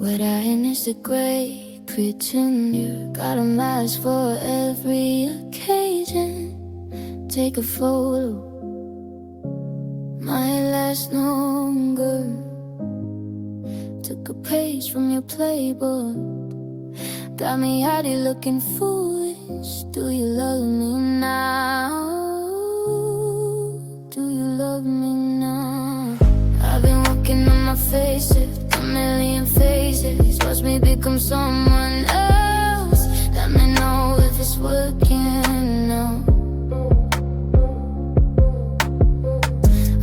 What I am is a great pretender. Got a mask for every occasion. Take a photo, might last longer. Took a page from your playbook. Got me out here looking foolish. Do you love me now? Do you love me now? I've been working on my facelift, a million phases. Watch me become someone else. Let me know if it's working now.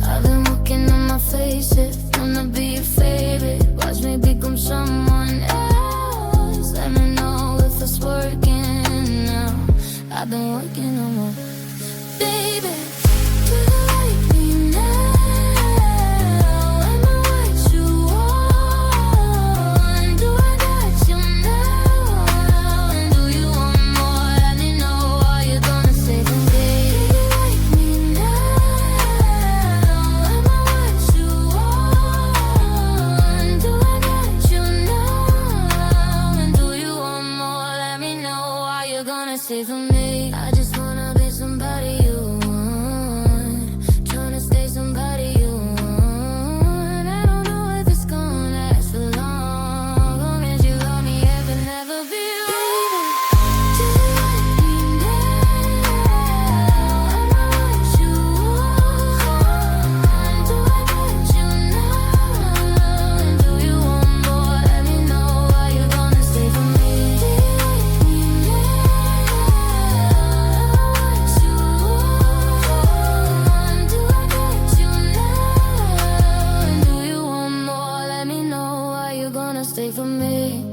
I've been working on my facelift, wanna be your favorite. Watch me become someone else. Let me know if it's working now. I've been working on my baby. Do you like me now? Am I what you want? Do I got you now? And do you want more? Let me know how you're gonna save the day. Do you like me now? Am I what you want? Do I got you now? And do you want more? Let me know how you're gonna save for me. I just wanna be somebody you want, tryna stay somebody you want. I don't know if it's gonna last for long. Long as you love me, it can never be wrong. Do you like me now? Am I what you want? Do I got you now? And do you want more? Let me know how you're gonna stay for me. Do you like me now? What you want? Do I got you now? And do you want more? Let me know how you're gonna stay for me.